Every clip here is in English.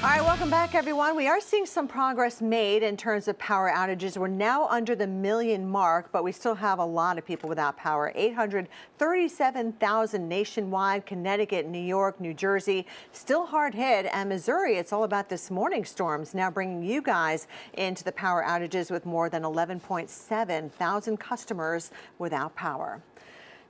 All right, welcome back, everyone. We are seeing some progress made in terms of power outages. We're now under the million mark, but we still have a lot of people without power. 837,000 nationwide. Connecticut, New York, New Jersey, still hard hit. And Missouri, it's all about this morning storms, now bringing you guys into the power outages with more than 11.7 thousand customers without power.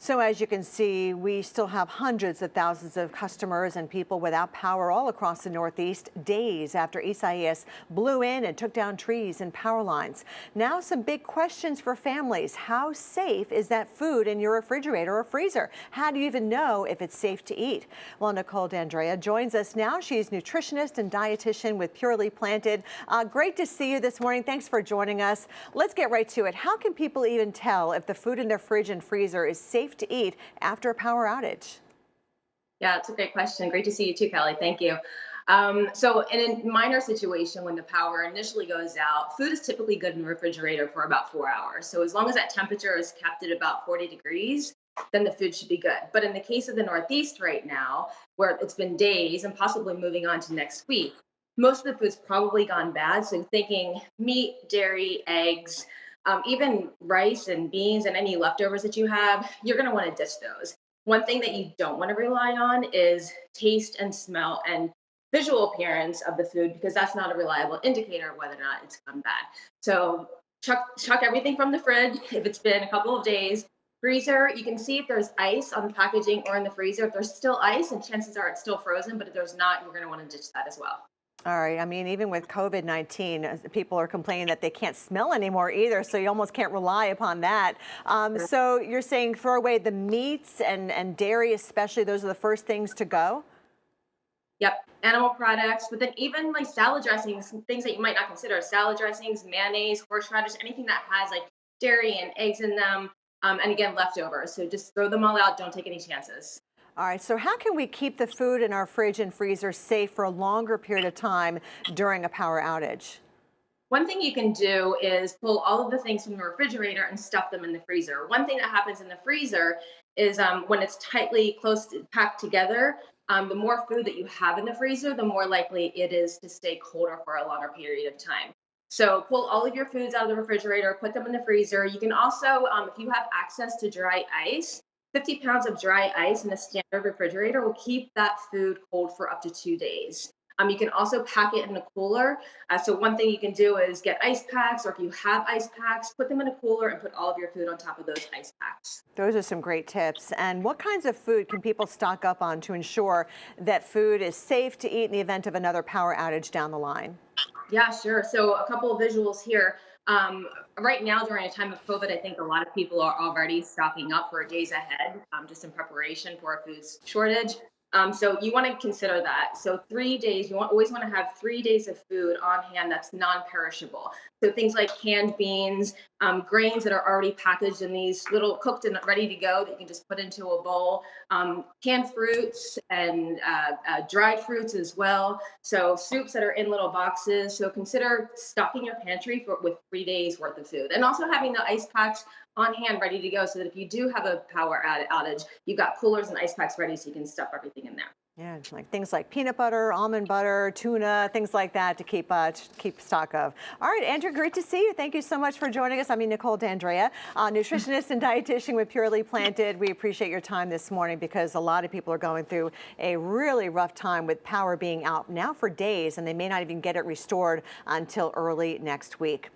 So as you can see, we still have hundreds of thousands of customers and people without power all across the Northeast, days after Isaias blew in and took down trees and power lines. Now some big questions for families. How safe is that food in your refrigerator or freezer? How do you even know if it's safe to eat? Well, Nicole Dandrea joins us now. She's nutritionist and dietitian with Purely Planted. Great to see you this morning. Thanks for joining us. Let's get right to it. How can people even tell if the food in their fridge and freezer is safe to eat after a power outage? Yeah, it's a great question. Great to see you too, Kelly. Thank you. So in a minor situation, when the power initially goes out, food is typically good in the refrigerator for about 4 hours. So as long as that temperature is kept at about 40 degrees, then the food should be good. But in the case of the Northeast right now, where it's been days and possibly moving on to next week, most of the food's probably gone bad. So thinking meat, dairy, eggs, even rice and beans and any leftovers that you have, you're going to want to ditch those. One thing that you don't want to rely on is taste and smell and visual appearance of the food, because that's not a reliable indicator of whether or not it's gone bad. So chuck everything from the fridge if it's been a couple of days. Freezer, you can see if there's ice on the packaging or in the freezer. If there's still ice, and chances are it's still frozen, but if there's not, you're going to want to ditch that as well. All right. I mean, even with COVID-19, people are complaining that they can't smell anymore either. So you almost can't rely upon that. So you're saying throw away the meats and dairy, especially. Those are the first things to go? Yep, animal products, but then even like salad dressings, things that you might not consider salad dressings, mayonnaise, horseradish, anything that has like dairy and eggs in them, and again, leftovers. So just throw them all out. Don't take any chances. All right. So how can we keep the food in our fridge and freezer safe for a longer period of time during a power outage? One thing you can do is pull all of the things from the refrigerator and stuff them in the freezer. One thing that happens in the freezer is when it's tightly packed together, the more food that you have in the freezer, the more likely it is to stay colder for a longer period of time. So pull all of your foods out of the refrigerator, put them in the freezer. You can also, if you have access to dry ice, 50 pounds of dry ice in a standard refrigerator will keep that food cold for up to 2 days. You can also pack it in a cooler. So one thing you can do is get ice packs, or if you have ice packs, put them in a cooler and put all of your food on top of those ice packs. Those are some great tips. And what kinds of food can people stock up on to ensure that food is safe to eat in the event of another power outage down the line? Yeah, sure. So a couple of visuals here. Right now, during a time of COVID, I think a lot of people are already stocking up for days ahead, just in preparation for a food shortage. So you want to consider that. So 3 days, always want to have 3 days of food on hand that's non-perishable. So things like canned beans, grains that are already packaged in these little cooked and ready to go that you can just put into a bowl, canned fruits and dried fruits as well. So soups that are in little boxes. So consider stocking your pantry with 3 days worth of food, and also having the ice packs on hand ready to go, so that if you do have a power outage, you've got coolers and ice packs ready so you can stuff everything in there. Yeah, like things like peanut butter, almond butter, tuna, things like that to keep stock of. All right, Andrew, great to see you. Thank you so much for joining us. I'm Nicole Dandrea, nutritionist and dietitian with Purely Planted. We appreciate your time this morning, because a lot of people are going through a really rough time with power being out now for days, and they may not even get it restored until early next week.